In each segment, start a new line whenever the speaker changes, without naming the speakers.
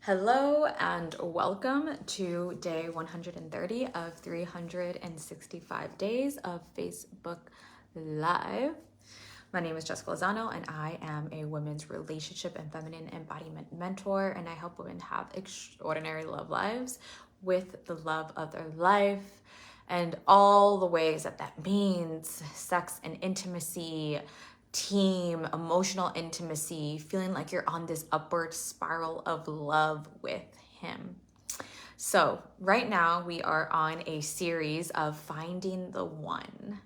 Hello and welcome to day 130 of 365 days of Facebook Live. My name is Jessica Lozano and I am a women's relationship and feminine embodiment mentor, and I help women have extraordinary love lives with the love of their life and all the ways that means: sex and intimacy, team, emotional intimacy, feeling like you're on this upward spiral of love with him. So right now we are on a series of finding the one,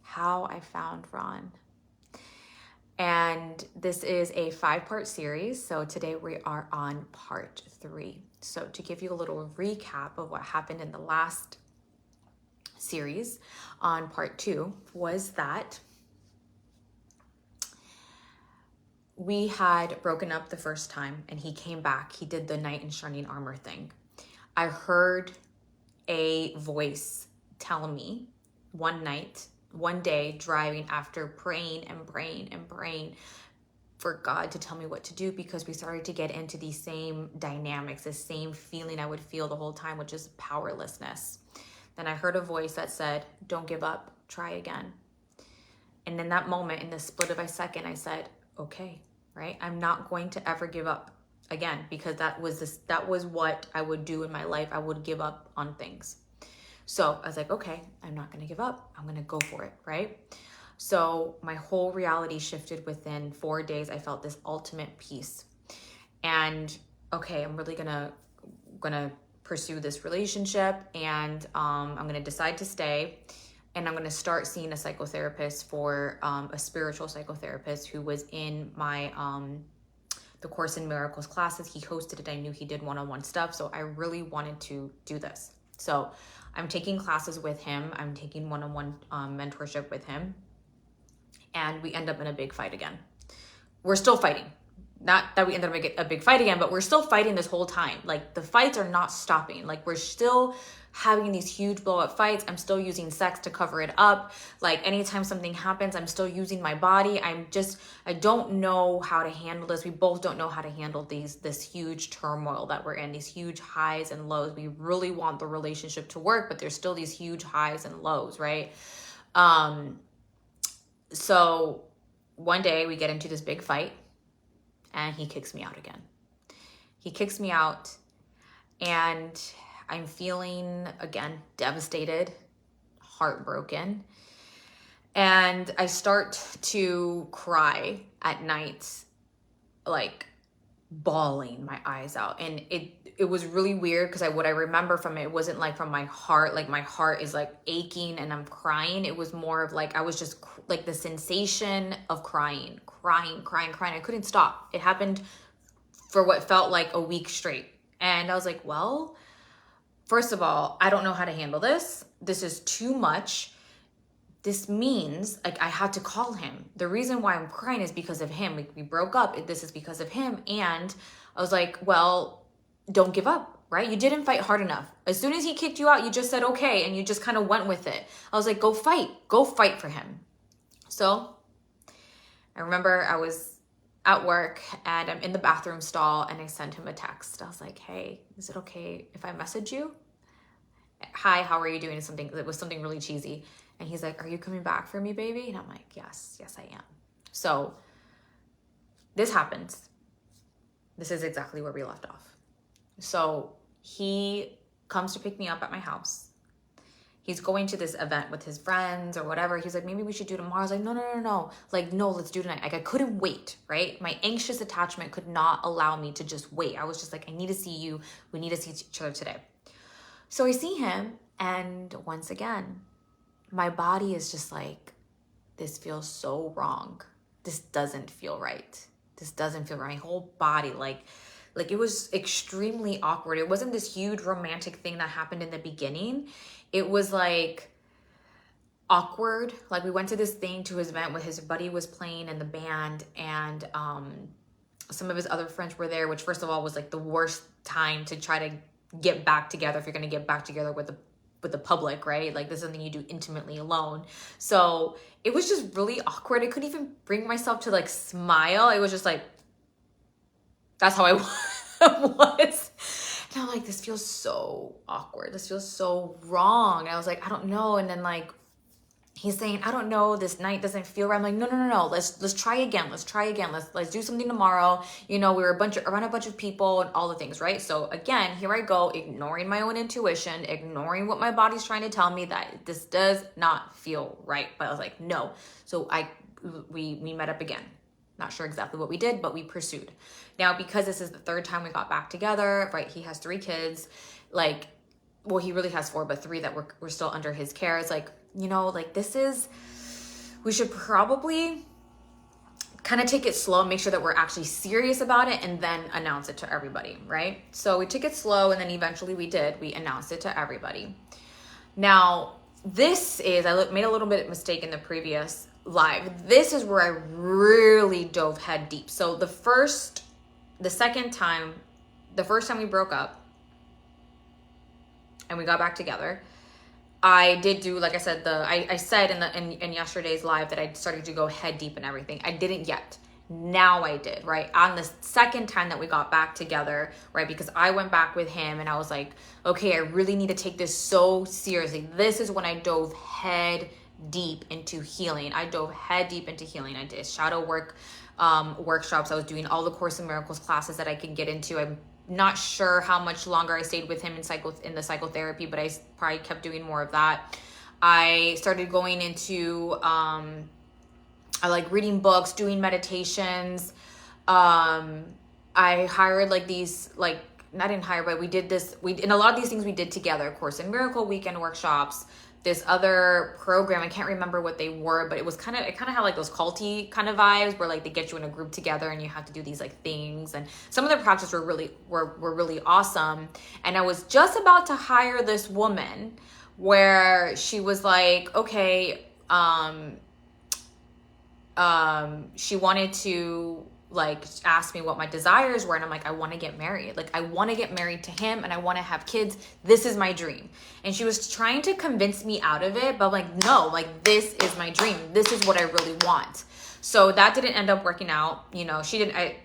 how I found Ron. And this is a 5-part series. So today we are on part 3. So to give you a little recap of what happened in the last series, on part 2 was that we had broken up the first time and he came back. He did the knight in shining armor thing. I heard a voice tell me one day, driving after praying for God to tell me what to do, because we started to get into these same dynamics, the same feeling I would feel the whole time, which is powerlessness. Then I heard a voice that said, don't give up, try again. And in that moment, in the split of a second, I said, okay, right? I'm not going to ever give up again, because that was what I would do in my life. I would give up on things. So I was like, okay, I'm not going to give up. I'm going to go for it, right? So my whole reality shifted within 4 days. I felt this ultimate peace. And okay, I'm really gonna pursue this relationship, and I'm going to decide to stay. And I'm going to start seeing a psychotherapist for a spiritual psychotherapist who was in my the Course in Miracles classes. He hosted it. I knew he did one-on-one stuff. So I really wanted to do this. So I'm taking classes with him. I'm taking one-on-one mentorship with him. And we end up in a big fight again. We're still fighting. Not that we ended up in a big fight again, but we're still fighting this whole time. Like, the fights are not stopping. Like, we're still having these huge blow up fights. I'm still using sex to cover it up. Like, anytime something happens, I'm still using my body. I don't know how to handle this. We both don't know how to handle this huge turmoil that we're in, these huge highs and lows. We really want the relationship to work, but there's still these huge highs and lows, right? So one day we get into this big fight and he kicks me out again. He kicks me out and I'm feeling, again, devastated, heartbroken. And I start to cry at night, like bawling my eyes out. And it was really weird, because what I remember from it wasn't like from my heart, like my heart is like aching and I'm crying. It was more of like, I was just like the sensation of crying. I couldn't stop. It happened for what felt like a week straight. And I was like, well, first of all, I don't know how to handle this. This is too much. This means like I had to call him. The reason why I'm crying is because of him. We broke up. This is because of him. And I was like, well, don't give up, right? You didn't fight hard enough. As soon as he kicked you out, you just said, okay. And you just kind of went with it. I was like, go fight for him. So I remember I was at work and I'm in the bathroom stall and I sent him a text. I was like, hey, is it okay if I message you? Hi, how are you doing? It was something really cheesy. And he's like, are you coming back for me, baby? And I'm like, yes, I am. So this happens. This is exactly where we left off. So he comes to pick me up at my house. He's going to this event with his friends or whatever. He's like, maybe we should do it tomorrow. I was like, no. Like, no, let's do it tonight. Like, I couldn't wait, right? My anxious attachment could not allow me to just wait. I was just like, I need to see you. We need to see each other today. So I see him, and once again, my body is just like, this feels so wrong. This doesn't feel right. My whole body, like it was extremely awkward. It wasn't this huge romantic thing that happened in the beginning. It was like awkward. Like, we went to this thing, to his event where his buddy was playing in the band, and some of his other friends were there, which first of all was like the worst time to try to get back together if you're going to get back together with the public, right? Like, this is something you do intimately alone. So it was just really awkward. I couldn't even bring myself to like smile. It was just like, that's how I was. was. And I'm like, this feels so awkward. This feels so wrong. And I was like, I don't know. And then like, he's saying, I don't know, this night doesn't feel right. I'm like, no. Let's try again. Let's try again. Let's do something tomorrow. You know, we were around a bunch of people and all the things, right? So again, here I go, ignoring my own intuition, ignoring what my body's trying to tell me that this does not feel right. But I was like, no. So we met up again. Not sure exactly what we did, but we pursued. Now, because this is the third time we got back together, right? He has 3 kids, like, well, he really has 4, but 3 that were still under his care. It's like, you know, like we should probably kind of take it slow, make sure that we're actually serious about it, and then announce it to everybody, right? So we took it slow, and then eventually we announced it to everybody. Now, I made a little bit of mistake in the previous live. This is where I really dove head deep. So the first time we broke up and we got back together, I did do, like I said, I said in yesterday's live that I started to go head deep and everything. I didn't yet. Now I did, right? On the second time that we got back together, right? Because I went back with him and I was like, okay, I really need to take this so seriously. This is when I dove head deep into healing. I did shadow work workshops. I was doing all the Course in Miracles classes that I could get into. I'm not sure how much longer I stayed with him in the psychotherapy, but I probably kept doing more of that. I started going into I like reading books, doing meditations. I hired like these, like, I didn't hire, but we did this. And a lot of these things we did together. Course in Miracle weekend workshops, this other program, I can't remember what they were, but it kind of had like those culty kind of vibes where like they get you in a group together and you have to do these like things. And some of the practices were really awesome. And I was just about to hire this woman where she was like, okay, she wanted to like ask me what my desires were, and I'm like, I want to get married. Like, I want to get married to him and I want to have kids. This is my dream. And she was trying to convince me out of it, but I'm like, no, like, this is my dream. This is what I really want. So that didn't end up working out. You know,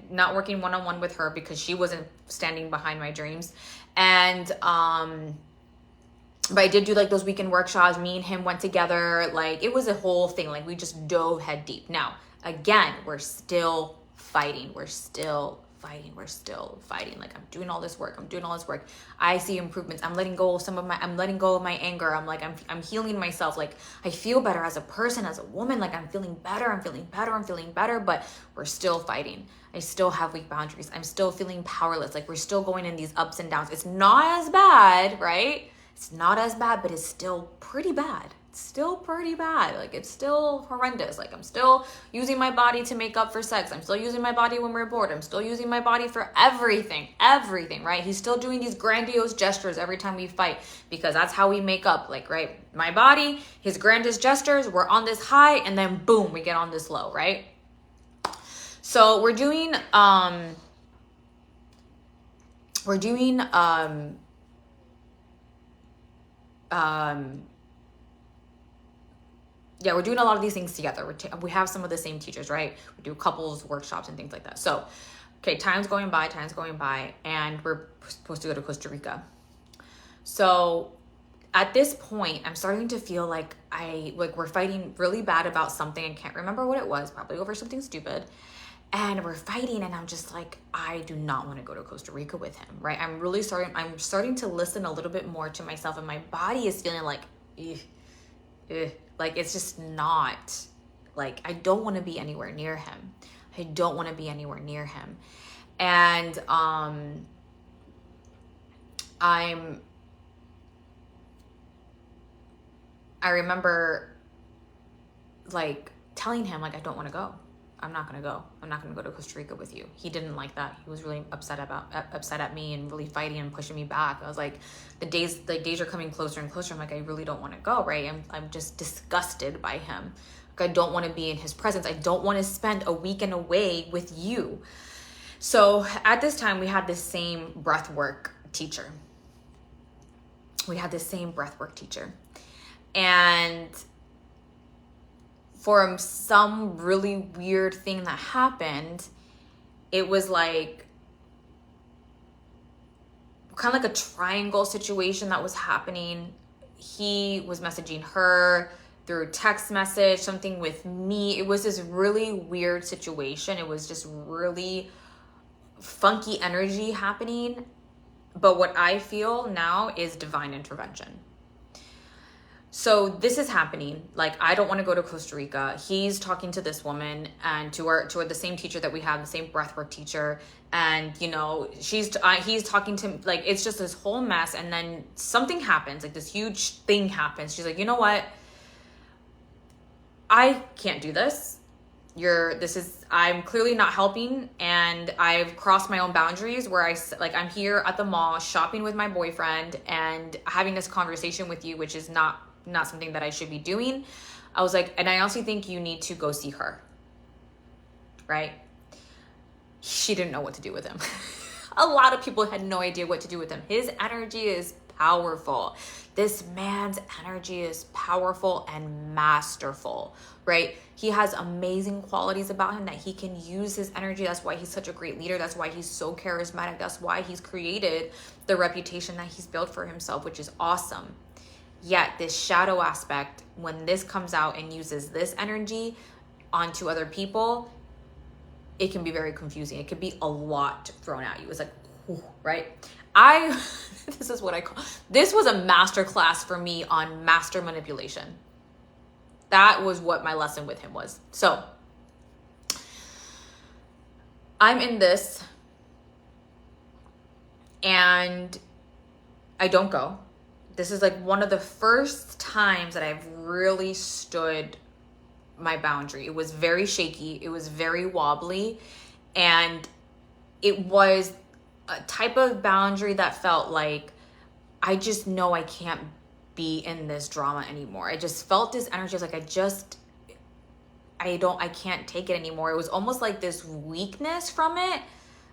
not working one-on-one with her because she wasn't standing behind my dreams. And, but I did do like those weekend workshops. Me and him went together. Like, it was a whole thing. Like, we just dove head deep. Now, again, we're still fighting. We're still fighting. Like, I'm doing all this work. I see improvements. I'm letting go of my anger. I'm healing myself. Like, I feel better as a person, as a woman. Like, I'm feeling better. But we're still fighting. I still have weak boundaries. I'm still feeling powerless. Like, we're still going in these ups and downs. It's not as bad, right? It's not as bad, but it's still pretty bad. Like, it's still horrendous. Like, I'm still using my body to make up for sex. I'm still using my body when we're bored. I'm still using my body for everything, right? He's still doing these grandiose gestures every time we fight because that's how we make up, like, right? My body, his grandiose gestures, we're on this high, and then boom, we get on this low, right? So we're doing we're doing a lot of these things together. We have some of the same teachers, right? We do couples workshops and things like that. So, okay, time's going by, and we're supposed to go to Costa Rica. So at this point, I'm starting to feel like we're fighting really bad about something. I can't remember what it was, probably over something stupid. And we're fighting, and I'm just like, I do not want to go to Costa Rica with him, right? I'm starting to listen a little bit more to myself, and my body is feeling like, like, it's just not, like, I don't want to be anywhere near him. And I remember, like, telling him, like, I don't want to go. I'm not going to go. I'm not going to go to Costa Rica with you. He didn't like that. He was really upset at me and really fighting and pushing me back. I was like, the days are coming closer and closer. I'm like, I really don't want to go, right? I'm just disgusted by him. Like, I don't want to be in his presence. I don't want to spend a weekend away with you. So at this time, we had this same breathwork teacher. And for some really weird thing that happened, it was like kind of like a triangle situation that was happening. He was messaging her through text message, something with me. It was this really weird situation. It was just really funky energy happening. But what I feel now is divine intervention. So this is happening. Like, I don't want to go to Costa Rica. He's talking to this woman and to the same teacher that we have, the same breathwork teacher. And, you know, he's talking to, like, it's just this whole mess. And then something happens, like this huge thing happens. She's like, you know what? I can't do this. I'm clearly not helping, and I've crossed my own boundaries where I'm here at the mall shopping with my boyfriend and having this conversation with you, which is not something that I should be doing. I was like, and I honestly think you need to go see her. Right? She didn't know what to do with him. A lot of people had no idea what to do with him. His energy is powerful. This man's energy is powerful and masterful, right? He has amazing qualities about him that he can use his energy. That's why he's such a great leader. That's why he's so charismatic. That's why he's created the reputation that he's built for himself, which is awesome. Yet this shadow aspect, when this comes out and uses this energy onto other people, it can be very confusing. It could be a lot thrown at you. It's like, right? This is what I call, this was a masterclass for me on master manipulation. That was what my lesson with him was. So I'm in this and I don't go. This is like one of the first times that I've really stood my boundary. It was very shaky. It was very wobbly. And it was a type of boundary that felt like, I just know I can't be in this drama anymore. I just felt this energy. I was like, I can't take it anymore. It was almost like this weakness from it.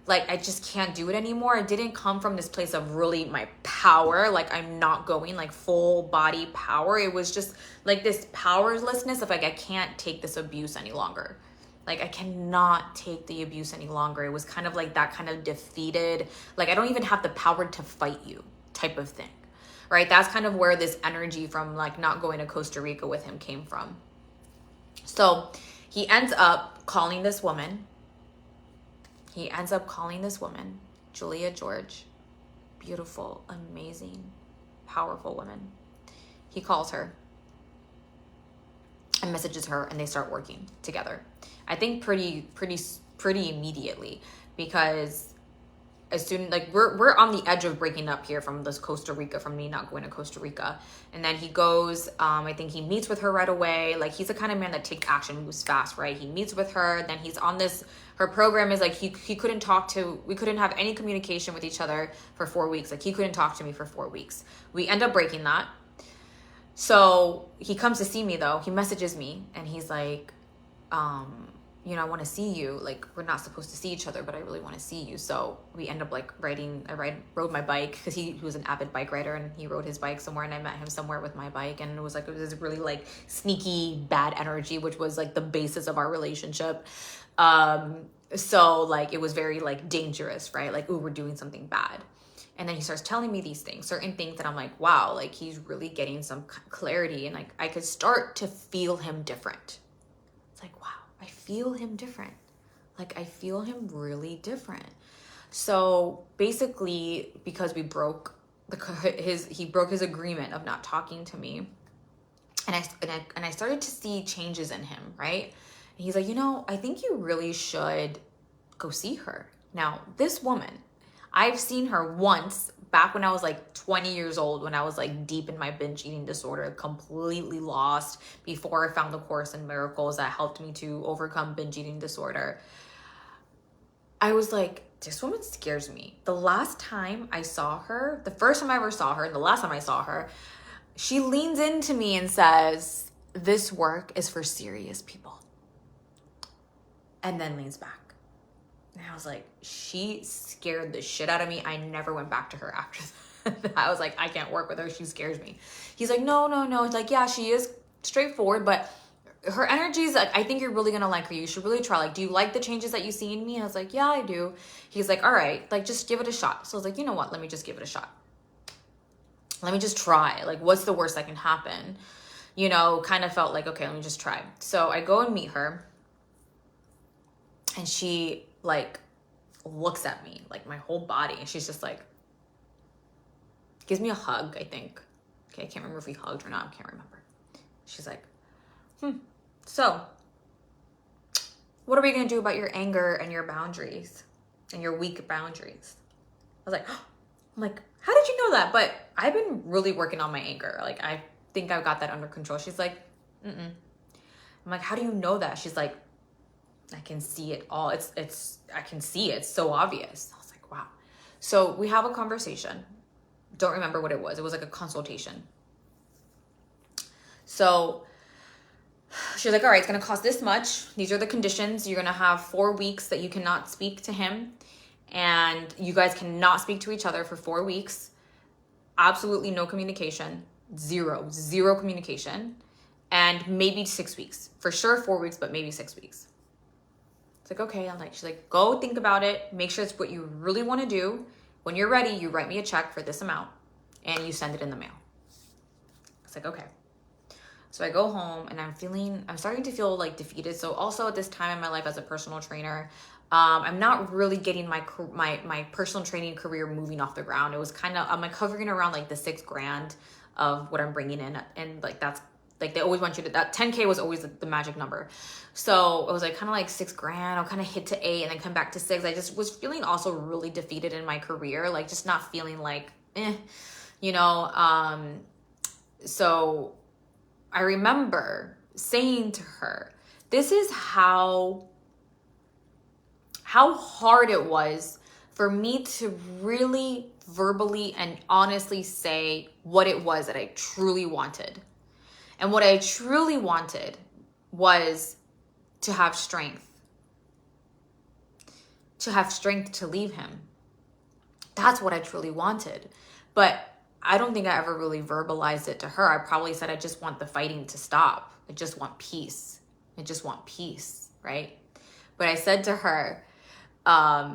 Like, I just can't do it anymore. It didn't come from this place of really my power. Like, I'm not going like full body power. It was just like this powerlessness of like, I can't take this abuse any longer. Like, I cannot take the abuse any longer. It was kind of like that kind of defeated, like, I don't even have the power to fight you type of thing, right? That's kind of where this energy from like not going to Costa Rica with him came from. So he ends up calling this woman. Julia George, beautiful, amazing, powerful woman. He calls her and messages her, and they start working together. I think pretty immediately, because as soon, like, we're on the edge of breaking up here from this Costa Rica, from me not going to Costa Rica. And then he goes, I think he meets with her right away. Like, he's the kind of man that takes action, moves fast, right? He meets with her, then he's on this, her program is like, we couldn't have any communication with each other for 4 weeks. Like, he couldn't talk to me for 4 weeks. We end up breaking that. So he comes to see me though. He messages me and he's like, I want to see you. Like, we're not supposed to see each other, but I really want to see you. So we end up like rode my bike, because he was an avid bike rider, and he rode his bike somewhere, and I met him somewhere with my bike. And it was this really like sneaky bad energy, which was like the basis of our relationship. So like, it was very like dangerous, right? Like, ooh, we're doing something bad. And then he starts telling me these things, certain things that I'm like, wow, like he's really getting some clarity. And like, I could start to feel him different. It's like, wow, I feel him different. Like, I feel him really different. So basically, because we broke he broke his agreement of not talking to me. And I started to see changes in him, right? And he's like, I think you really should go see her. Now, this woman, I've seen her once back when I was like 20 years old, when I was like deep in my binge eating disorder, completely lost, before I found the Course in Miracles that helped me to overcome binge eating disorder. I was like, this woman scares me. The last time I saw her, the first time I ever saw her, and the last time I saw her, she leans into me and says, this work is for serious people. And then leans back. And I was like, she scared the shit out of me. I never went back to her after that. I was like, I can't work with her. She scares me. He's like, no. It's like, yeah, she is straightforward, but her energy's like, I think you're really gonna like her. You should really try. Like, do you like the changes that you see in me? I was like, yeah, I do. He's like, all right, like, just give it a shot. So I was like, you know what? Let me just give it a shot. Let me just try. Like, what's the worst that can happen? You know, kind of felt like, okay, let me just try. So I go and meet her, and she like looks at me, like my whole body, and she's just like, gives me a hug, I think. Okay, I can't remember if we hugged or not. I can't remember. She's like, so what are we gonna do about your anger and your boundaries and your weak boundaries? I was like, oh. I'm like, how did you know that? But I've been really working on my anger. Like, I think I've got that under control. She's like, I'm like, how do you know that? She's like, I can see it all. I can see it. It's so obvious. I was like, wow. So we have a conversation. Don't remember what it was. It was like a consultation. So she's like, all right, it's going to cost this much. These are the conditions. You're going to have 4 weeks that you cannot speak to him. And you guys cannot speak to each other for 4 weeks. Absolutely no communication. Zero communication. And maybe 6 weeks. For sure 4 weeks, but maybe 6 weeks. It's like, okay. She's like, go think about it. Make sure it's what you really want to do. When you're ready, you write me a check for this amount and you send it in the mail. It's like, okay. So I go home and I'm starting to feel like defeated. So also at this time in my life as a personal trainer, I'm not really getting my personal training career moving off the ground. It was kind of, I'm like hovering around like the $6,000 of what I'm bringing in. And like, that's like, they always want you to, that 10K was always the magic number. So it was like kind of like $6,000. I'll kind of hit to 8 and then come back to 6. I just was feeling also really defeated in my career. Like just not feeling like, you know? So I remember saying to her, this is how hard it was for me to really verbally and honestly say what it was that I truly wanted. And what I truly wanted was to have strength. To have strength to leave him. That's what I truly wanted. But I don't think I ever really verbalized it to her. I probably said, I just want the fighting to stop. I just want peace. I just want peace, right? But I said to her, I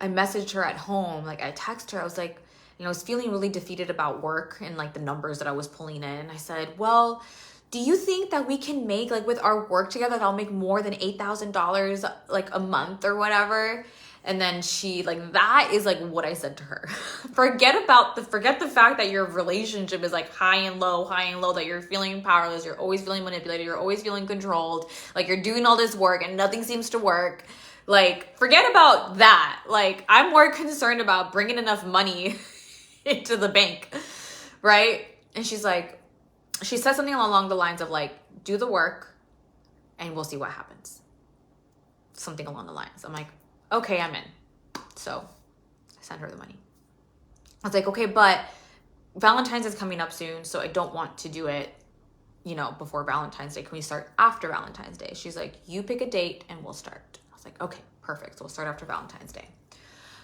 messaged her at home. Like I texted her. I was like, you know, I was feeling really defeated about work and like the numbers that I was pulling in. I said, well, do you think that we can make like with our work together, that I'll make more than $8,000 like a month or whatever? And then she like, that is like what I said to her. Forget the fact that your relationship is like high and low, that you're feeling powerless. You're always feeling manipulated. You're always feeling controlled. Like you're doing all this work and nothing seems to work. Like forget about that. Like I'm more concerned about bringing enough money into the bank. Right. And she's like, she said something along the lines of like, do the work and we'll see what happens. Something along the lines. I'm like, okay, I'm in. So I sent her the money. I was like, okay, but Valentine's is coming up soon, so I don't want to do it, you know, before Valentine's Day. Can we start after Valentine's Day? She's like, you pick a date and we'll start. I was like, okay, perfect. So we'll start after Valentine's Day.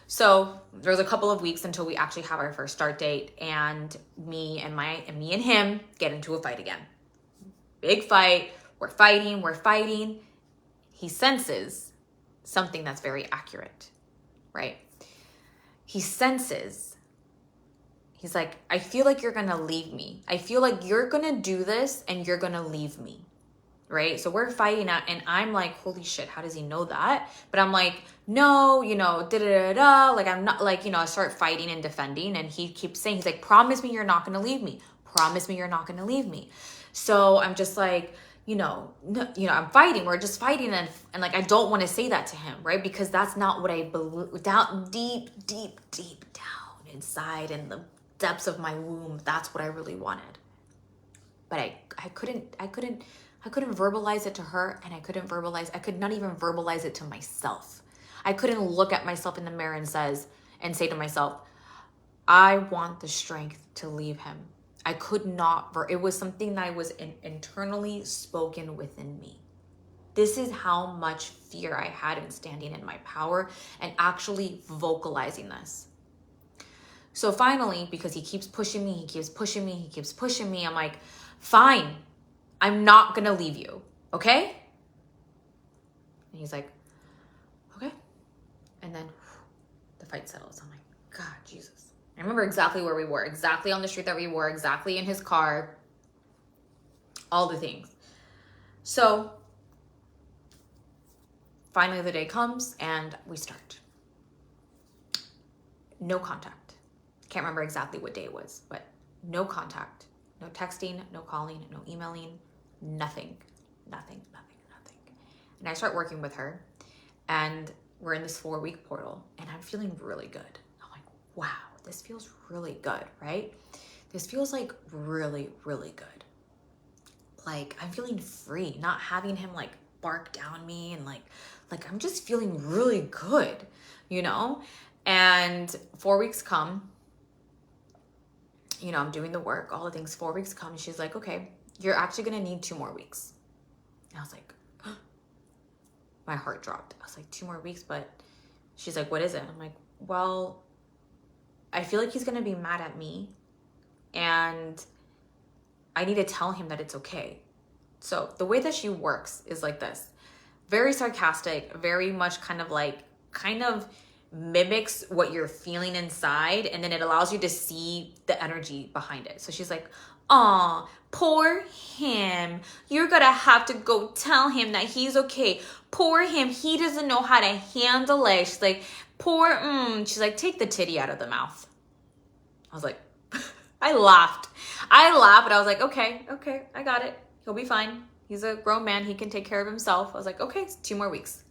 So there was a couple of weeks until we actually have our first start date, and me and him get into a fight again. Big fight. We're fighting. He senses something that's very accurate, right? He senses, he's like, I feel like you're gonna leave me. I feel like you're gonna do this and you're gonna leave me, right? So we're fighting out and I'm like, holy shit, how does he know that? But I'm like, no, you know, like I'm not like, you know, I start fighting and defending, and he keeps saying, he's like, promise me you're not gonna leave me. Promise me you're not gonna leave me. So I'm just like, I'm fighting. We're just fighting. And like, I don't want to say that to him, right? Because that's not what I believe. Down deep down inside in the depths of my womb, that's what I really wanted. But I couldn't verbalize it to her, and I could not even verbalize it to myself. I couldn't look at myself in the mirror and say to myself, I want the strength to leave him. I could not, it was something that I was internally spoken within me. This is how much fear I had in standing in my power and actually vocalizing this. So finally, because he keeps pushing me, I'm like, Fine. I'm not going to leave you. Okay? And he's like, okay. And then the fight settles. I'm like, God, Jesus. I remember exactly where we were, exactly on the street that we were, exactly in his car, all the things. So finally the day comes and we start. No contact. Can't remember exactly what day it was, but no contact, no texting, no calling, no emailing, nothing. And I start working with her and we're in this 4-week portal and I'm feeling really good. I'm like, wow, this feels really good, right? This feels like really, really good. Like I'm feeling free, not having him like bark down me and like I'm just feeling really good, you know? And 4 weeks come, you know, I'm doing the work, all the things. 4 weeks come and she's like, okay, you're actually going to need 2 more weeks. And I was like, my heart dropped. I was like, 2 more weeks, but she's like, what is it? I'm like, well, I feel like he's going to be mad at me and I need to tell him that it's okay. So the way that she works is like this, very sarcastic, very much kind of mimics what you're feeling inside. And then it allows you to see the energy behind it. So she's like, aw, poor him. You're gonna have to go tell him that he's okay. Poor him. He doesn't know how to handle it. She's like, she's like, take the titty out of the mouth. I was like, I laughed, but I was like, okay, I got it. He'll be fine. He's a grown man. He can take care of himself. I was like, okay, it's 2 more weeks.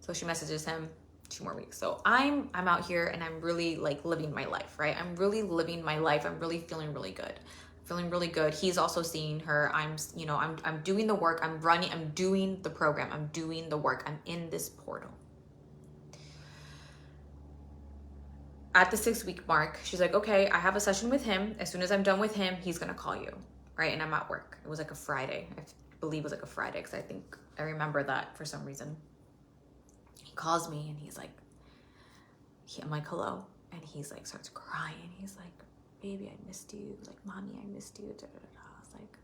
So she messages him 2 more weeks. So I'm out here and I'm really like living my life, right? I'm really living my life. I'm really feeling really good. Feeling really good. He's also seeing her. I'm doing the work. I'm doing the program. I'm doing the work. I'm in this portal. At the 6-week mark, she's like, okay, I have a session with him. As soon as I'm done with him, he's going to call you. Right. And I'm at work. It was like a Friday. I believe it was like a Friday because I remember that for some reason. He calls me and he's like, I'm like, hello. And he's like, starts crying. He's like, baby, I missed you. Like, mommy, I missed you. Da, da, da. I was like,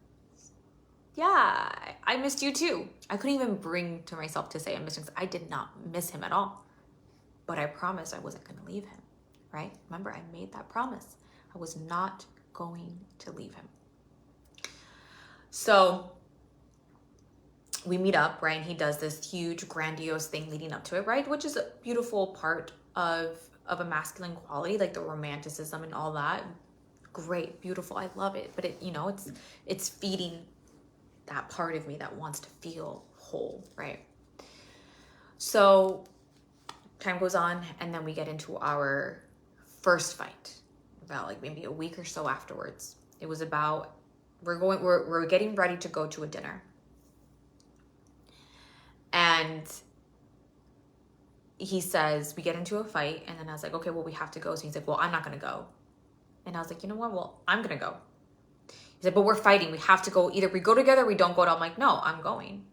yeah, I missed you too. I couldn't even bring to myself to say I missed him because I did not miss him at all. But I promised I wasn't going to leave him. Right? Remember, I made that promise. I was not going to leave him. So we meet up, right? And he does this huge, grandiose thing leading up to it, right? Which is a beautiful part of a masculine quality, like the romanticism and all that. Great, beautiful. I love it. But it's feeding that part of me that wants to feel whole, right? So time goes on and then we get into our first fight about like maybe a week or so afterwards. It was about, we're getting ready to go to a dinner. And he says, we get into a fight. And then I was like, okay, well, we have to go. So he's like, well, I'm not going to go. And I was like, you know what? Well, I'm going to go. He said, but we're fighting. We have to go. Either we go together or we don't go. And I'm like, no, I'm going.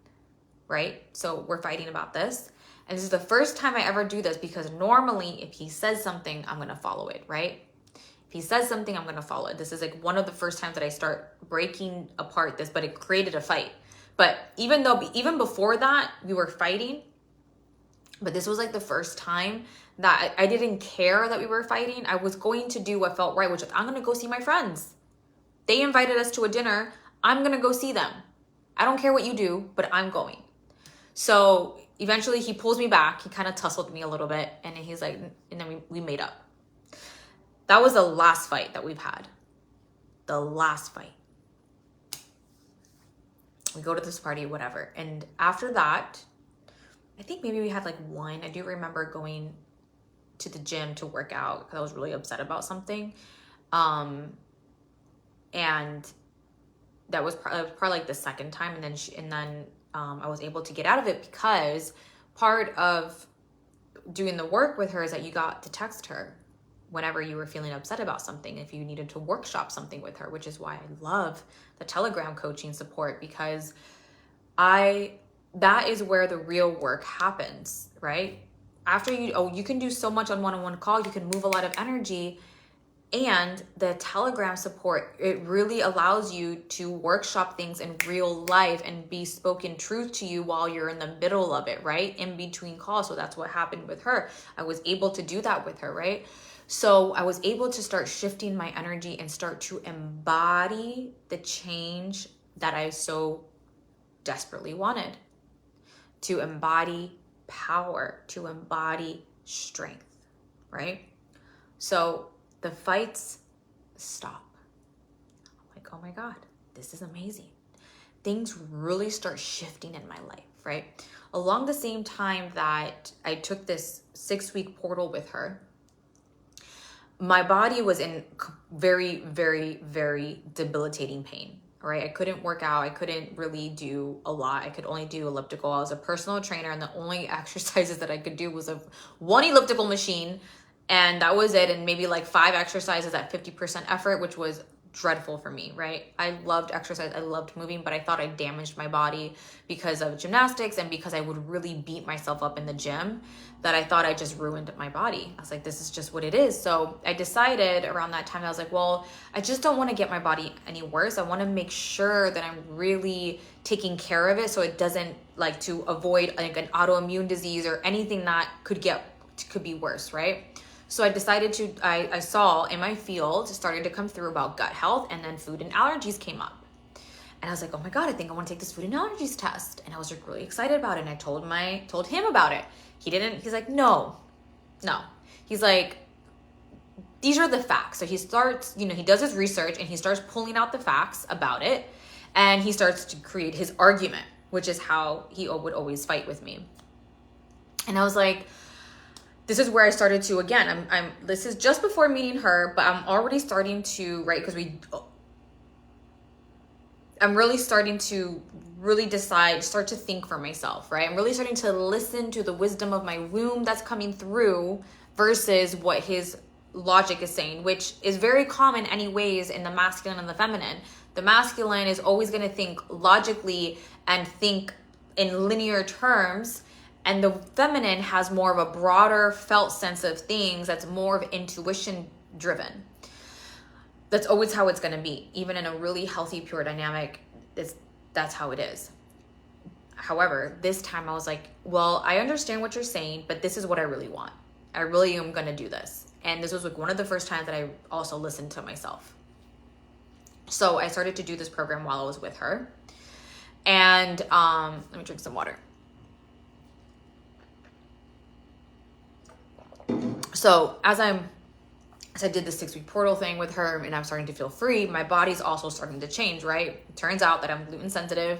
Right? So we're fighting about this. And this is the first time I ever do this because normally if he says something, I'm going to follow it, right? If he says something, I'm going to follow it. This is like one of the first times that I start breaking apart this, but it created a fight. But even before that, we were fighting. But this was like the first time that I didn't care that we were fighting. I was going to do what felt right, which is I'm going to go see my friends. They invited us to a dinner. I'm going to go see them. I don't care what you do, but I'm going. So eventually he pulls me back. He kind of tussled me a little bit. And he's like, and then we made up. That was the last fight that we've had. The last fight. We go to this party, whatever. And after that, I think maybe we had like one. I do remember going to the gym to work out because I was really upset about something. And that was probably like the second time. And then I was able to get out of it because part of doing the work with her is that you got to text her whenever you were feeling upset about something, if you needed to workshop something with her, which is why I love the Telegram coaching support, because that is where the real work happens, right? After you can do so much on one-on-one call, you can move a lot of energy, And the Telegram support, it really allows you to workshop things in real life and be spoken truth to you while you're in the middle of it, right? In between calls. So that's what happened with her. I was able to do that with her, right? So I was able to start shifting my energy and start to embody the change that I so desperately wanted. To embody power, to embody strength, right? So the fights stop. I'm like, oh my God, this is amazing. Things really start shifting in my life, right? Along the same time that I took this 6-week portal with her, my body was in very, very, very debilitating pain, right? I couldn't work out. I couldn't really do a lot. I could only do elliptical. I was a personal trainer, and the only exercises that I could do was one elliptical machine, and that was it. And maybe like 5 exercises at 50% effort, which was dreadful for me, right? I loved exercise. I loved moving, but I thought I damaged my body because of gymnastics and because I would really beat myself up in the gym, that I thought I just ruined my body. I was like, this is just what it is. So I decided around that time, I was like, well, I just don't want to get my body any worse. I want to make sure that I'm really taking care of it so it doesn't, like, to avoid like an autoimmune disease or anything that could be worse, right? So I decided to, I saw in my field starting to come through about gut health, and then food and allergies came up. And I was like, oh my God, I think I want to take this food and allergies test. And I was like really excited about it. And I told him about it. He's like, no. He's like, these are the facts. So he starts, he does his research and he starts pulling out the facts about it. And he starts to create his argument, which is how he would always fight with me. And I was like, this is where I started to, again, this is just before meeting her, but I'm already starting to, right, because I'm really starting to really start to think for myself, right? I'm really starting to listen to the wisdom of my womb that's coming through versus what his logic is saying, which is very common anyways in the masculine and the feminine. The masculine is always going to think logically and think in linear terms, and the feminine has more of a broader felt sense of things that's more of intuition driven. That's always how it's going to be. Even in a really healthy, pure dynamic, that's how it is. However, this time I was like, well, I understand what you're saying, but this is what I really want. I really am going to do this. And this was like one of the first times that I also listened to myself. So I started to do this program while I was with her. And let me drink some water. So as I did the 6-week portal thing with her and I'm starting to feel free, my body's also starting to change, right? It turns out that I'm gluten sensitive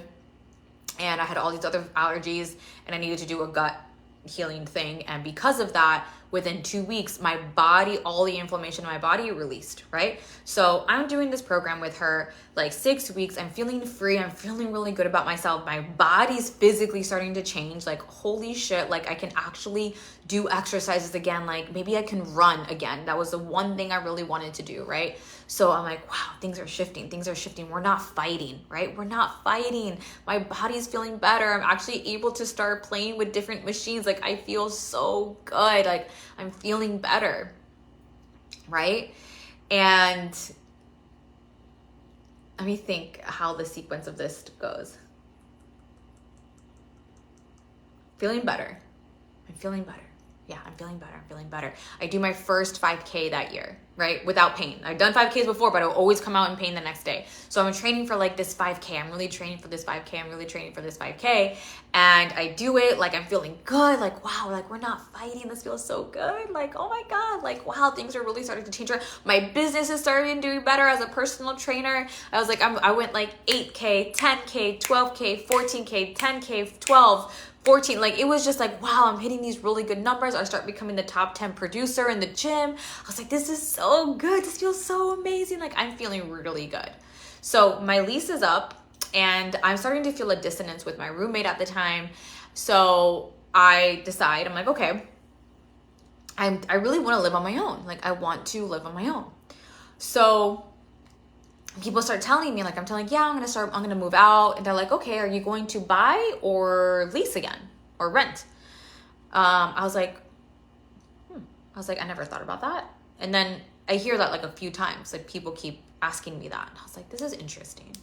and I had all these other allergies and I needed to do a gut healing thing. And because of that, within 2 weeks, my body, all the inflammation in my body released, right? So I'm doing this program with her, like 6 weeks. I'm feeling free. I'm feeling really good about myself. My body's physically starting to change. Like, holy shit, like I can actually do exercises again. Like maybe I can run again. That was the one thing I really wanted to do, right? So I'm like, wow, things are shifting. We're not fighting, right? We're not fighting. My body's feeling better. I'm actually able to start playing with different machines. Like I feel so good. Like I'm feeling better, right? And let me think how the sequence of this goes. Feeling better. I'm feeling better. Yeah, I'm feeling better. I do my first 5K that year, right? Without pain. I've done 5Ks before, but I'll always come out in pain the next day. So I'm training for like this 5K. I'm really training for this 5K. And I do it, like I'm feeling good. Like, wow, like we're not fighting. This feels so good. Like, oh my God, like, wow, things are really starting to change. My business is starting to do better as a personal trainer. I was like, I went like 8K, 10K, 12K, 14K, 10K, 12, 14, like it was just like, wow, I'm hitting these really good numbers. I start becoming the top 10 producer in the gym. I was like, this is so good. This feels so amazing. Like I'm feeling really good. So my lease is up and I'm starting to feel a dissonance with my roommate at the time. So I decide, I'm like, okay, I really want to live on my own. Like I want to live on my own. So people start telling me, like I'm telling, yeah, I'm going to move out. And they're like, okay, are you going to buy or lease again or rent? I was like, I never thought about that. And then I hear that like a few times. Like people keep asking me that. And I was like, this is interesting.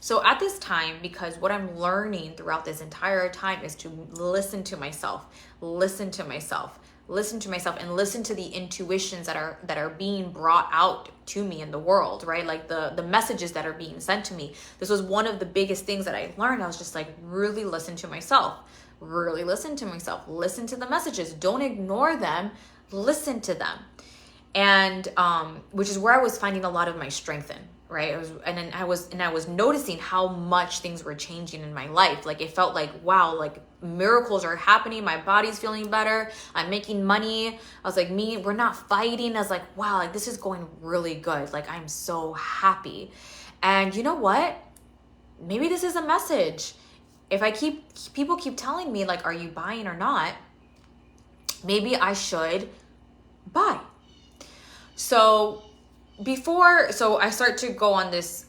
So at this time, because what I'm learning throughout this entire time is to listen to myself, listen to myself, listen to myself, and listen to the intuitions that are being brought out to me in the world, right? Like the messages that are being sent to me. This was one of the biggest things that I learned. I was just like, really listen to myself, really listen to myself, listen to the messages. Don't ignore them, listen to them. And which is where I was finding a lot of my strength in, right? I was noticing how much things were changing in my life. Like it felt like, wow, like miracles are happening. My body's feeling better. I'm making money. I was like, we're not fighting. I was like, wow, like this is going really good. Like I'm so happy. And you know what? Maybe this is a message. If people keep telling me like, are you buying or not? Maybe I should buy. So I start to go on this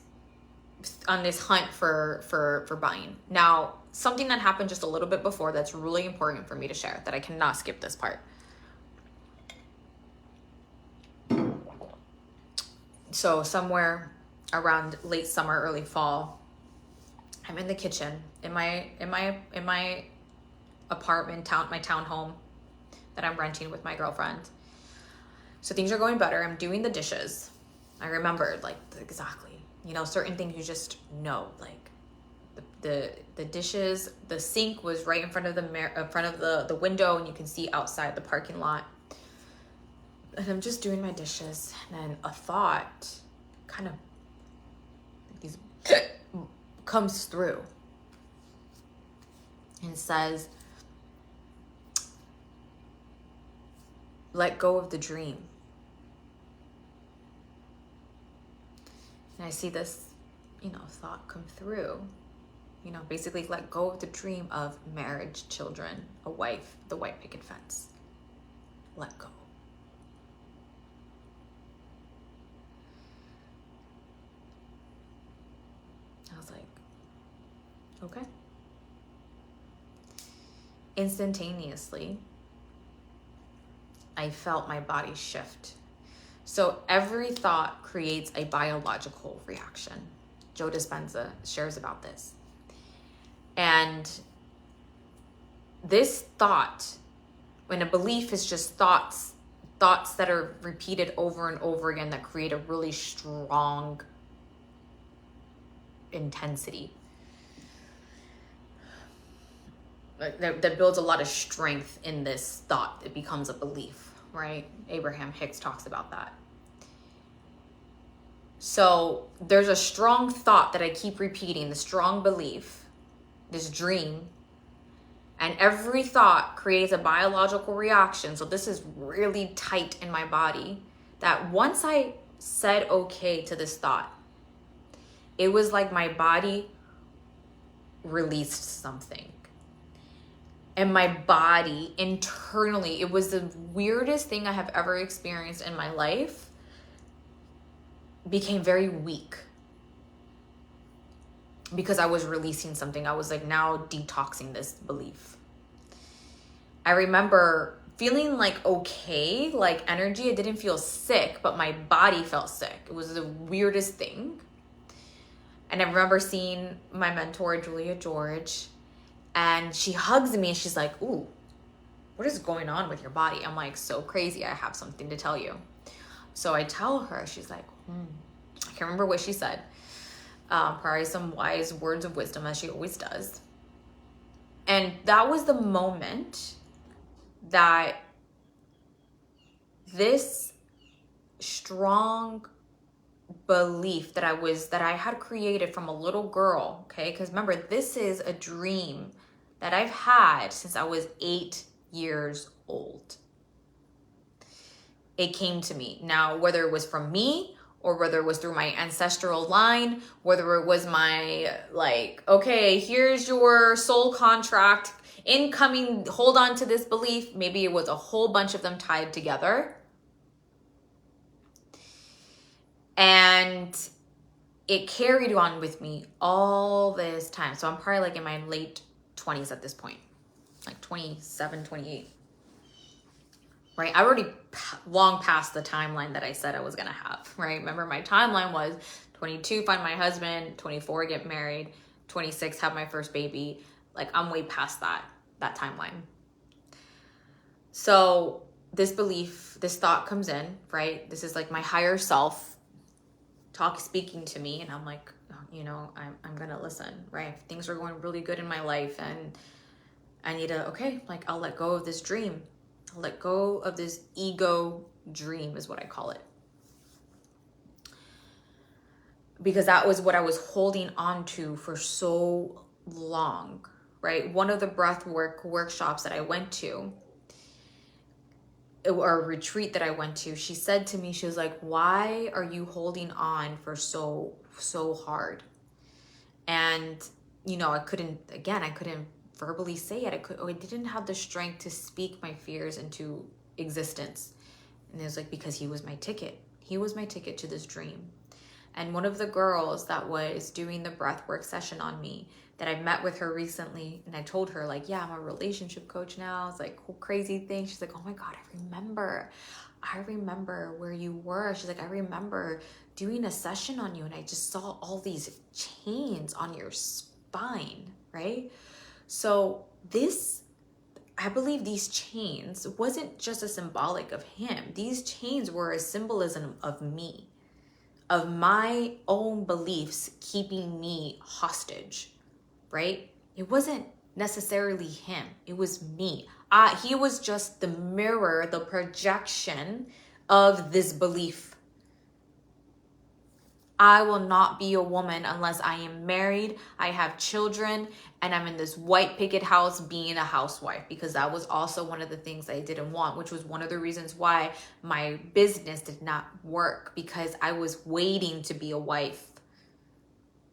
hunt for buying. Now, something that happened just a little bit before that's really important for me to share, that I cannot skip this part. So somewhere around late summer, early fall, I'm in the kitchen in my apartment, my townhome that I'm renting with my girlfriend. So things are going better. I'm doing the dishes. I remembered like exactly, certain things you just know, like the dishes, the sink was right in front of the window, and you can see outside the parking lot. And I'm just doing my dishes, and then a thought kind of comes through and says, let go of the dream. And I see this, thought come through, basically let go of the dream of marriage, children, a wife, the white picket fence. Let go. I was like, okay. Instantaneously, I felt my body shift. So every thought creates a biological reaction. Joe Dispenza shares about this. And this thought, when a belief is just thoughts that are repeated over and over again that create a really strong intensity. That builds a lot of strength in this thought. It becomes a belief, right? Abraham Hicks talks about that. So there's a strong thought that I keep repeating, the strong belief, this dream, and every thought creates a biological reaction. So this is really tight in my body, that once I said okay to this thought, it was like my body released something. And my body internally, it was the weirdest thing I have ever experienced in my life, became very weak because I was releasing something. I was like now detoxing this belief. I remember feeling like okay, like energy. I didn't feel sick, but my body felt sick. It was the weirdest thing. And I remember seeing my mentor, Julia George, and she hugs me and she's like, ooh, what is going on with your body? I'm like, so crazy. I have something to tell you. So I tell her, she's like, I can't remember what she said. Probably some wise words of wisdom, as she always does. And that was the moment that this strong belief that I had created from a little girl, okay? Because remember, this is a dream that I've had since I was 8 years old. It came to me. Now, whether it was from me or whether it was through my ancestral line, whether it was my, like, okay, here's your soul contract, incoming, hold on to this belief. Maybe it was a whole bunch of them tied together. And it carried on with me all this time. So I'm probably like in my late 20s at this point, like 27, 28. right? I already long passed the timeline that I said I was going to have, right? Remember, my timeline was 22, find my husband, 24, get married, 26, have my first baby. Like, I'm way past that timeline. So this belief, this thought comes in, right? This is like my higher self speaking to me, and I'm like, you know, I'm gonna listen, right? Things are going really good in my life, and I need to, okay, like, I'll let go of this dream. I'll let go of this ego dream, is what I call it. Because that was what I was holding on to for so long, right? One of the breath work workshops that I went to, or a retreat that I went to, she said to me, she was like, why are you holding on for so hard? And, you know, I couldn't verbally say it. I didn't have the strength to speak my fears into existence. And it was like, because he was my ticket. He was my ticket to this dream. And one of the girls that was doing the breathwork session on me, that I met with her recently, and I told her, like, yeah, I'm a relationship coach now. It's like a crazy thing. She's like, oh my God, I remember where you were. She's like, I remember doing a session on you, and I just saw all these chains on your spine, right? So I believe these chains wasn't just a symbolic of him. These chains were a symbolism of me, of my own beliefs keeping me hostage, right? It wasn't necessarily him. It was me. He was just the mirror, the projection of this belief. I will not be a woman unless I am married, I have children, and I'm in this white picket house being a housewife, because that was also one of the things I didn't want, which was one of the reasons why my business did not work, because I was waiting to be a wife.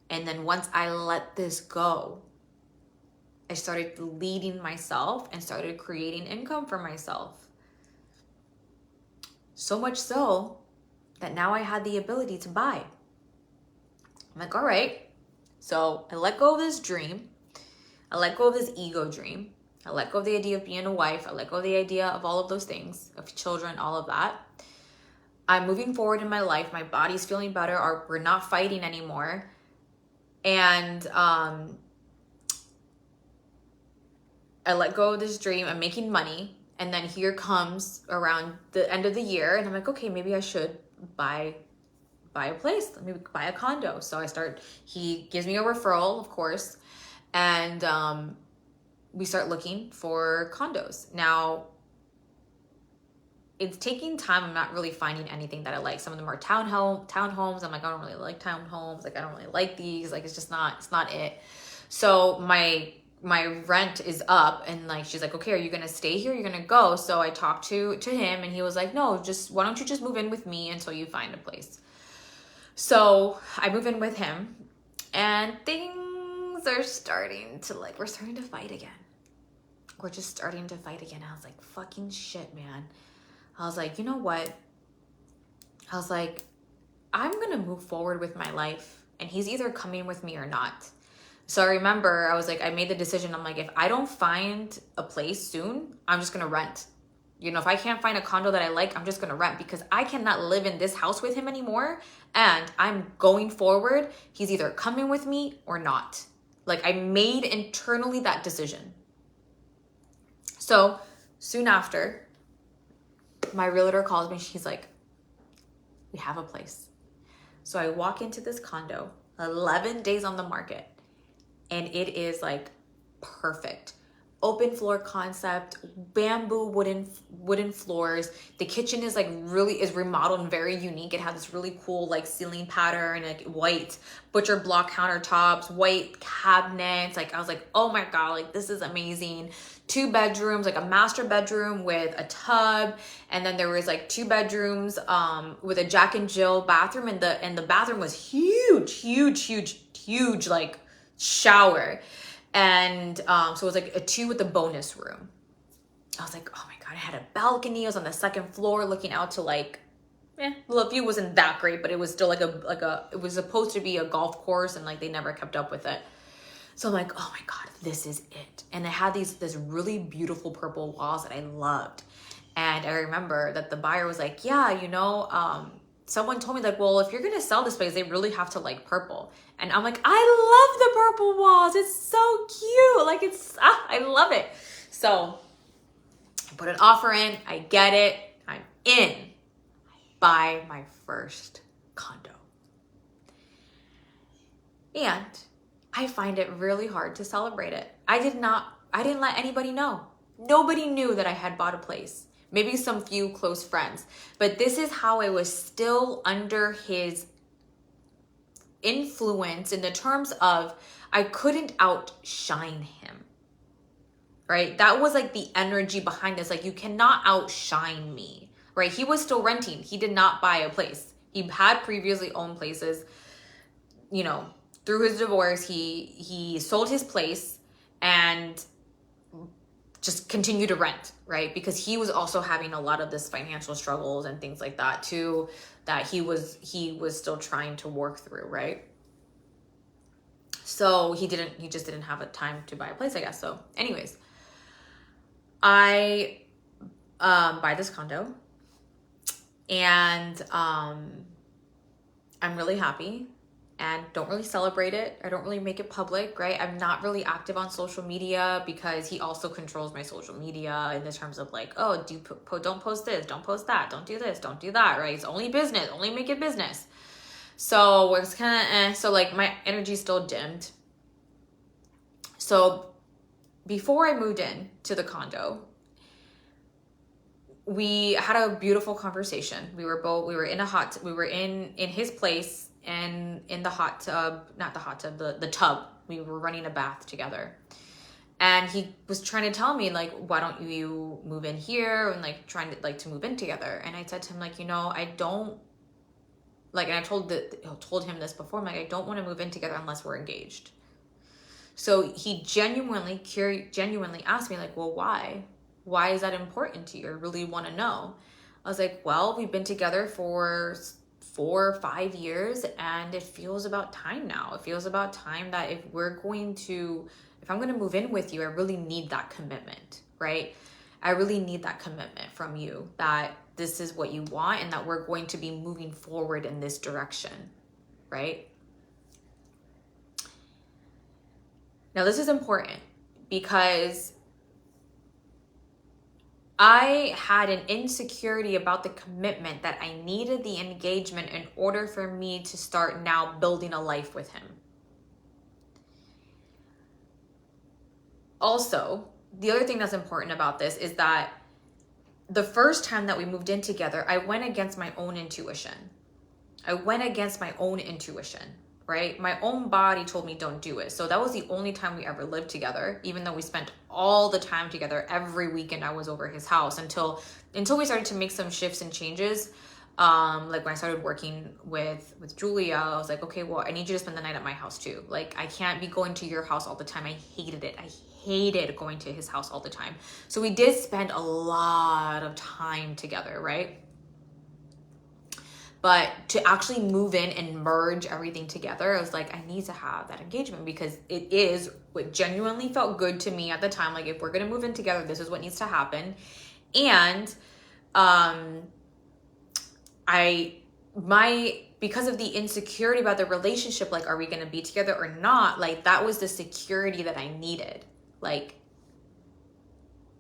And then once I let this go, I started leading myself and started creating income for myself. So much so that now I had the ability to buy. I'm like, all right. So I let go of this dream. I let go of this ego dream. I let go of the idea of being a wife. I let go of the idea of all of those things, of children, all of that. I'm moving forward in my life. My body's feeling better. We're not fighting anymore. And I let go of this dream. I'm making money. And then here comes around the end of the year, and I'm like, okay, maybe I should buy a place. Let me buy a condo. So he gives me a referral, of course. And we start looking for condos. Now, it's taking time. I'm not really finding anything that I like. Some of them are townhomes. I'm like, I don't really like townhomes. Like, I don't really like these. Like, it's not it. So my rent is up, and like, she's like, okay, are you going to stay here? You're going to go. So I talked to him, and he was like, no, why don't you just move in with me until you find a place? So I move in with him, and things are starting to, like, we're starting to fight again. We're just starting to fight again. I was like, fucking shit, man. I was like, you know what? I was like, I'm going to move forward with my life, and he's either coming with me or not. So I remember I was like, I made the decision. I'm like, if I don't find a place soon, I'm just going to rent. You know, if I can't find a condo that I like, I'm just going to rent, because I cannot live in this house with him anymore. And I'm going forward. He's either coming with me or not. Like, I made internally that decision. So soon after, my realtor calls me. She's like, we have a place. So I walk into this condo, 11 days on the market, and it is like perfect. Open floor concept, bamboo wooden floors. The kitchen is is remodeled and very unique. It has this really cool like ceiling pattern, like white butcher block countertops, white cabinets. Like, I was like, oh my God, like, this is amazing. 2 bedrooms, like a master bedroom with a tub, and then there was like 2 bedrooms with a Jack and Jill bathroom, and the bathroom was huge, like shower. And so it was like a 2 with a bonus room. I was like, oh my God, I had a balcony. I was on the 2nd floor looking out to the view wasn't that great, but it was still it was supposed to be a golf course, and like they never kept up with it. So I'm like, oh my God, this is it. And it had this really beautiful purple walls that I loved. And I remember that the buyer was like, yeah, someone told me like, well, if you're going to sell this place, they really have to like purple. And I'm like, I love the purple walls. It's so cute. Like I love it. So I put an offer in, I get it. I'm in. I buy my first condo. And I find it really hard to celebrate it. I didn't let anybody know. Nobody knew that I had bought a place. Maybe some few close friends. But this is how I was still under his influence in the terms of I couldn't outshine him. Right? That was like the energy behind this. Like, you cannot outshine me. Right? He was still renting. He did not buy a place. He had previously owned places. Through his divorce, he sold his place and just continue to rent, right? Because he was also having a lot of this financial struggles and things like that too, that he was still trying to work through, right? So he just didn't have a time to buy a place, I guess. So anyways, I buy this condo and I'm really happy. And don't really celebrate it. I don't really make it public, right? I'm not really active on social media because he also controls my social media in the terms of like, oh, don't post this, don't post that, don't do this, don't do that, right? It's only business, only make it business. So it's kind of so like my energy still dimmed. So before I moved in to the condo, we had a beautiful conversation. We were in his place. And in the hot tub, not the hot tub, the tub, we were running a bath together. And he was trying to tell me like, why don't you move in here? And like trying to like to move in together. And I said to him like, I don't like, and I told him this before, I'm like, I don't want to move in together unless we're engaged. So he genuinely asked me like, well, why? Why is that important to you? I really want to know. I was like, well, we've been together for 4 or 5 years and it feels about time now. It feels about time that if I'm going to move in with you, I really need that commitment, right? I really need that commitment from you that this is what you want and that we're going to be moving forward in this direction, right? Now, this is important because I had an insecurity about the commitment that I needed the engagement in order for me to start now building a life with him. Also, the other thing that's important about this is that the first time that we moved in together, I went against my own intuition. Right? My own body told me don't do it. So that was the only time we ever lived together, even though we spent all the time together. Every weekend I was over his house until we started to make some shifts and changes. Like when I started working with Julia, I was like, okay, well, I need you to spend the night at my house too. Like I can't be going to your house all the time. I hated it. I hated going to his house all the time. So we did spend a lot of time together, right? But to actually move in and merge everything together, I was like, I need to have that engagement because it is what genuinely felt good to me at the time. Like, if we're going to move in together, this is what needs to happen. And because of the insecurity about the relationship, like, are we going to be together or not? Like, that was the security that I needed. Like,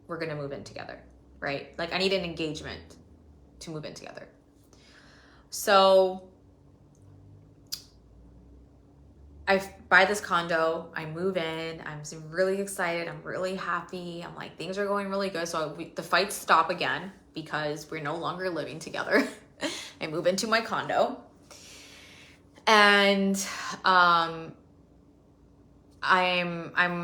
we're going to move in together, right? Like, I need an engagement to move in together. So I buy this condo, I move in, I'm really excited, I'm really happy, I'm like, things are going really good. So the fights stop again because we're no longer living together. I move into my condo and I'm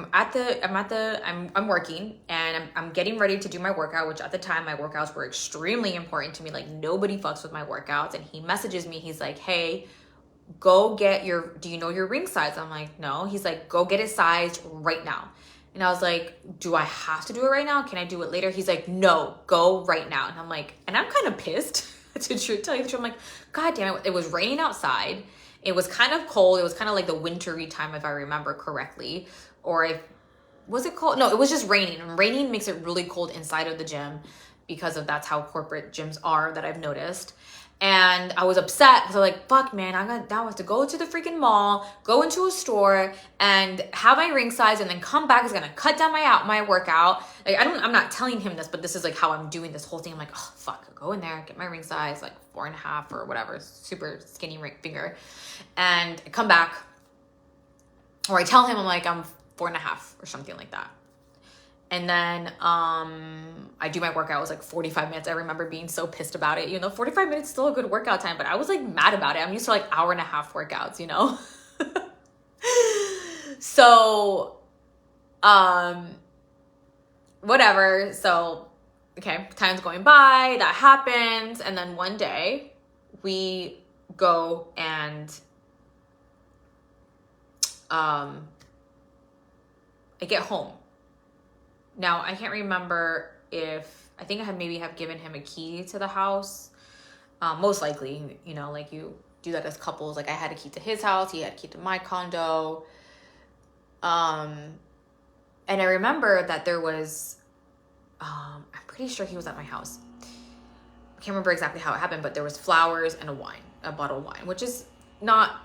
working and I'm getting ready to do my workout, which at the time my workouts were extremely important to me. Like nobody fucks with my workouts. And he messages me. He's like, hey, go get do you know your ring size? I'm like, no. He's like, go get it sized right now. And I was like, do I have to do it right now? Can I do it later? He's like, no, go right now. And I'm like, and I'm kind of pissed to tell you the truth. I'm like, God damn it. It was raining outside. It was kind of cold. It was kind of like the wintry time, if I remember correctly. Was it cold? No, it was just raining. And raining makes it really cold inside of the gym. because of that's how corporate gyms are that I've noticed. And I was upset because I'm like, fuck, man, I have to go to the freaking mall, go into a store and have my ring size and then come back is going to cut down my workout. Like, I'm not telling him this, but this is like how I'm doing this whole thing. I'm like, oh, fuck, go in there, get my ring size, like 4.5 or whatever, super skinny ring finger. And I come back, or I tell him I'm like, I'm 4.5 or something like that. And then I do my workout. It was like 45 minutes. I remember being so pissed about it. 45 minutes is still a good workout time, but I was like mad about it. I'm used to like hour and a half workouts, So, whatever. So, okay, time's going by. That happens. And then one day we go and I get home. Now, I can't remember I think I had maybe have given him a key to the house. Most likely, like you do that as couples. Like I had a key to his house. He had a key to my condo. And I remember that there was, I'm pretty sure he was at my house. I can't remember exactly how it happened, but there was flowers and a bottle of wine, which is not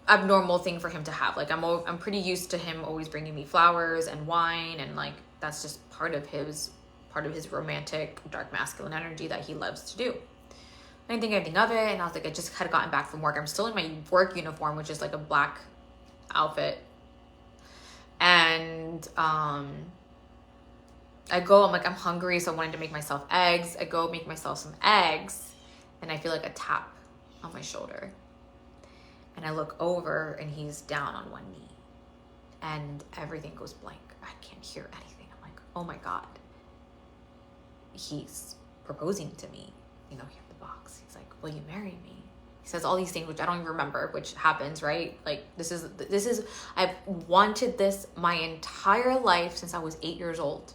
abnormal thing for him to have. Like I'm pretty used to him always bringing me flowers and wine, and like that's just part of his romantic dark masculine energy that he loves to do. I didn't think anything of it, and I was like, I just had gotten back from work. I'm still in my work uniform, which is like a black outfit, and I go, I'm like, I'm hungry, so I wanted to make myself eggs. I go make myself some eggs, and I feel like a tap on my shoulder. And I look over and he's down on one knee and everything goes blank. I can't hear anything. I'm like, oh my God. He's proposing to me. Here in the box. He's like, will you marry me? He says all these things, which I don't even remember, which happens, right? Like this is, I've wanted this my entire life since I was 8 years old.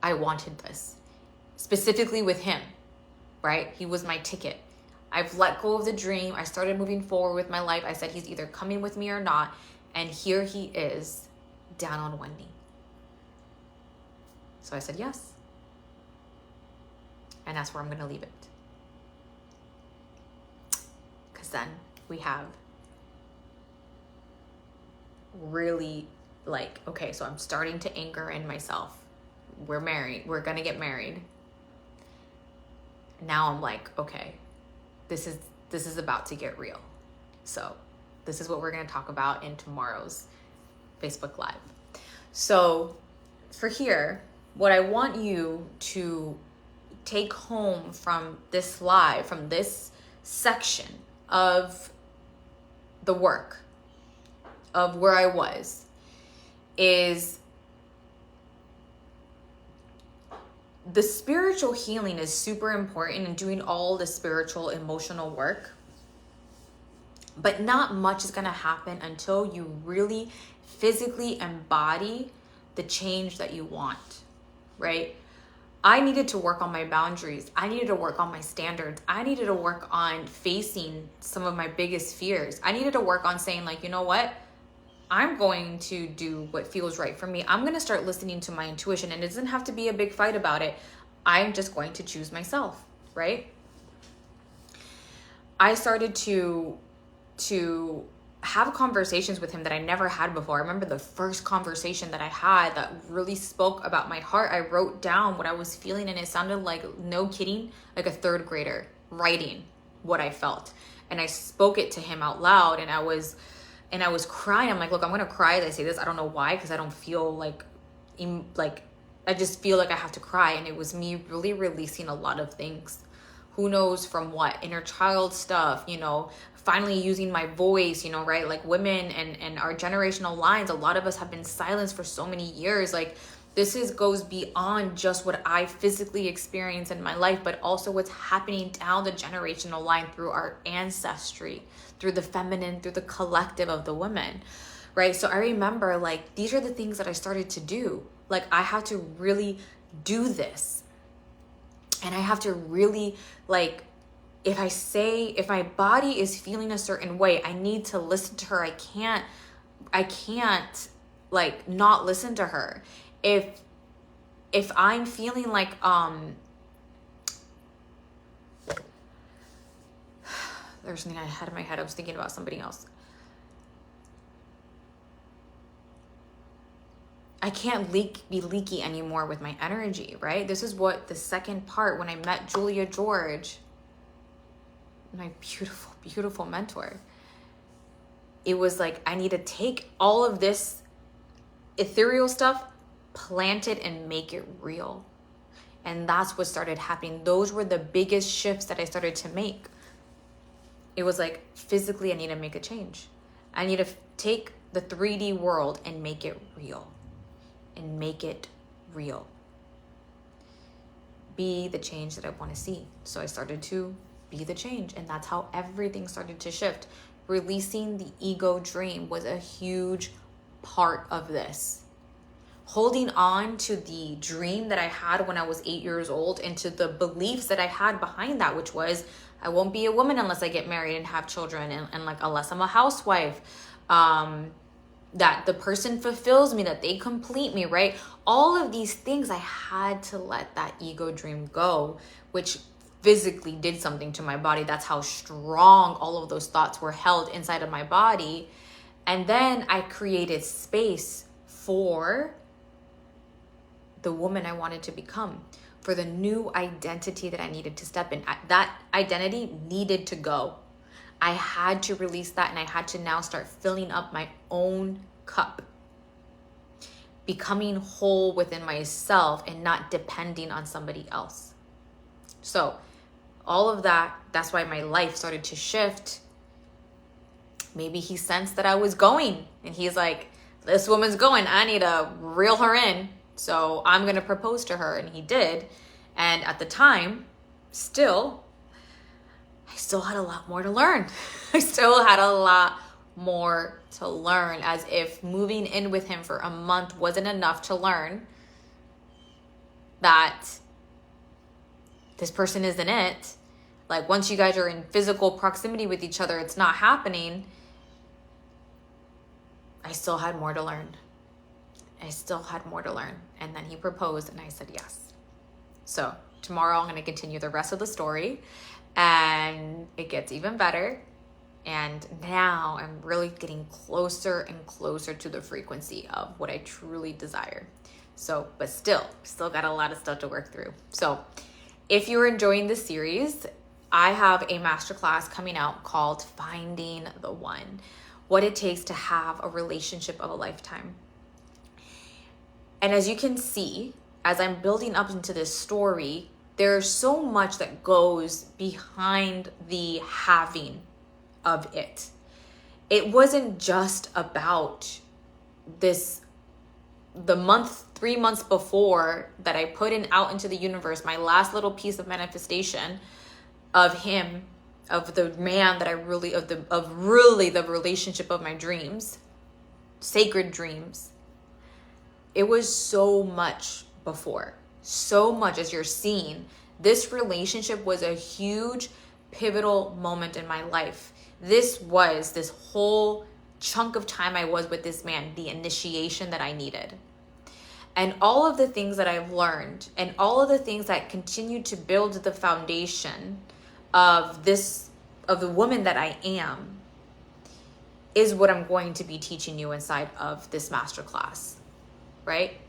I wanted this specifically with him, right? He was my ticket. I've let go of the dream. I started moving forward with my life. I said, he's either coming with me or not. And here he is down on one knee. So I said, yes. And that's where I'm going to leave it. Because then we have really okay, so I'm starting to anchor in myself. We're married. We're going to get married. Now I'm like, okay. This is about to get real. So this is what we're going to talk about in tomorrow's Facebook Live. So for here, what I want you to take home from this live, from this section of the work of where I was, is the spiritual healing is super important in doing all the spiritual emotional work, but not much is going to happen until you really physically embody the change that you want, right? I needed to work on my boundaries. I needed to work on my standards. I needed to work on facing some of my biggest fears. I needed to work on saying like, you know what? I'm going to do what feels right for me. I'm going to start listening to my intuition, and it doesn't have to be a big fight about it. I'm just going to choose myself, right? I started to have conversations with him that I never had before. I remember the first conversation that I had that really spoke about my heart. I wrote down what I was feeling, and it sounded like, no kidding, like a third grader writing what I felt. And I spoke it to him out loud, and I was crying. I'm like, look, I'm going to cry as I say this. I don't know why, because I don't feel like I just feel like I have to cry. And it was me really releasing a lot of things. Who knows from what? Inner child stuff, finally using my voice, right? Like women and our generational lines, a lot of us have been silenced for so many years. Like this goes beyond just what I physically experience in my life, but also what's happening down the generational line through our ancestry, through the feminine, through the collective of the women, right? So I remember like, these are the things that I started to do. Like I have to really do this. And I have to really if my body is feeling a certain way, I need to listen to her. I can't not listen to her. If I'm feeling like There's something I had in my head. I was thinking about somebody else. I can't be leaky anymore with my energy, right? This is what the second part, when I met Julia George, my beautiful, beautiful mentor, it was like, I need to take all of this ethereal stuff, plant it, and make it real. And that's what started happening. Those were the biggest shifts that I started to make. It was like, physically, I need to make a change. I need to take the 3D world and make it real. And make it real. Be the change that I want to see. So I started to be the change. And that's how everything started to shift. Releasing the ego dream was a huge part of this. Holding on to the dream that I had when I was 8 years old and to the beliefs that I had behind that, which was, I won't be a woman unless I get married and have children, and like, unless I'm a housewife, that the person fulfills me, that they complete me, right? All of these things, I had to let that ego dream go, which physically did something to my body. That's how strong all of those thoughts were held inside of my body. And then I created space for the woman I wanted to become, for the new identity that I needed to step in. That identity needed to go. I had to release that, and I had to now start filling up my own cup. Becoming whole within myself and not depending on somebody else. So all of that, that's why my life started to shift. Maybe he sensed that I was going, and he's like, this woman's going, I need to reel her in. So I'm going to propose to her. And he did. And at the time, I still had a lot more to learn. I still had a lot more to learn, as if moving in with him for a month wasn't enough to learn that this person isn't it. Like, once you guys are in physical proximity with each other, it's not happening. I still had more to learn. And then he proposed, and I said yes. So tomorrow I'm going to continue the rest of the story, and it gets even better. And now I'm really getting closer and closer to the frequency of what I truly desire. So, but still got a lot of stuff to work through. So if you're enjoying this series, I have a masterclass coming out called Finding the One, what it takes to have a relationship of a lifetime. And as you can see, as I'm building up into this story, there's so much that goes behind the having of it. It wasn't just about this, the 3 months before that I put out into the universe, my last little piece of manifestation of him, of the man that I really, of the relationship of my dreams, sacred dreams. It was so much before, so much, as you're seeing. This relationship was a huge pivotal moment in my life. This whole chunk of time I was with this man, the initiation that I needed. And all of the things that I've learned, and all of the things that continue to build the foundation of the woman that I am, is what I'm going to be teaching you inside of this masterclass, right?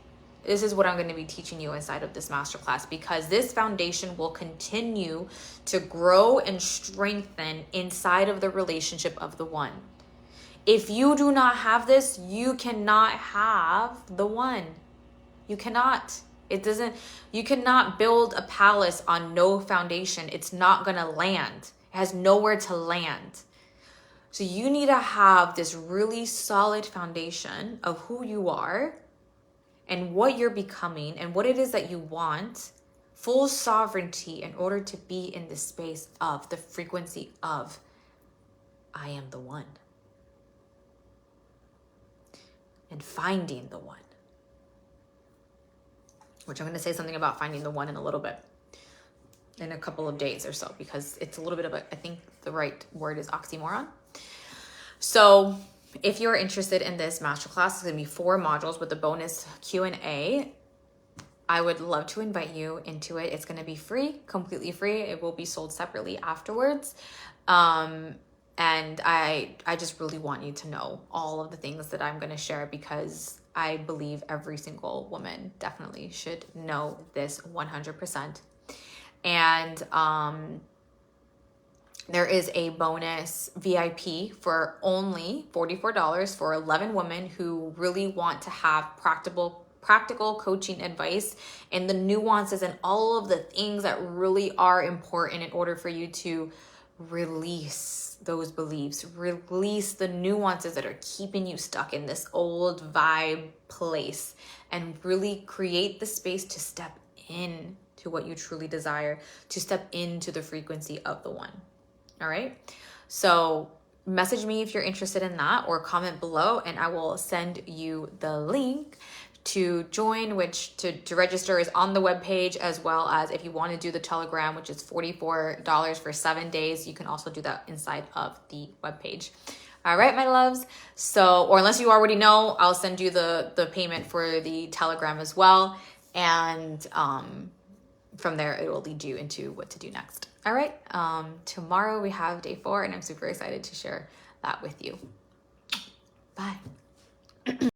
This is what I'm going to be teaching you inside of this masterclass, because this foundation will continue to grow and strengthen inside of the relationship of the one. If you do not have this, you cannot have the one. You cannot. You cannot build a palace on no foundation. It's not going to land. It has nowhere to land. So you need to have this really solid foundation of who you are and what you're becoming and what it is that you want, full sovereignty, in order to be in the space of the frequency of I am the one. And finding the one. Which I'm going to say something about finding the one in a little bit. In a couple of days or so, because it's a little bit of I think the right word is oxymoron. So if you're interested in this masterclass, it's going to be 4 modules with the bonus Q&A. I would love to invite you into it. It's going to be free, completely free. It will be sold separately afterwards. And I just really want you to know all of the things that I'm going to share, because I believe every single woman definitely should know this 100%. And there is a bonus VIP for only $44 for 11 women who really want to have practical coaching advice and the nuances and all of the things that really are important in order for you to release those beliefs, release the nuances that are keeping you stuck in this old vibe place, and really create the space to step in to what you truly desire, to step into the frequency of the one. All right. So message me if you're interested in that, or comment below and I will send you the link to join, which to register is on the webpage, as well as if you want to do the Telegram, which is $44 for 7 days. You can also do that inside of the webpage. All right, my loves. So, or unless you already know, I'll send you the payment for the Telegram as well. And from there, it will lead you into what to do next. All right. Tomorrow we have day 4 and I'm super excited to share that with you. Bye.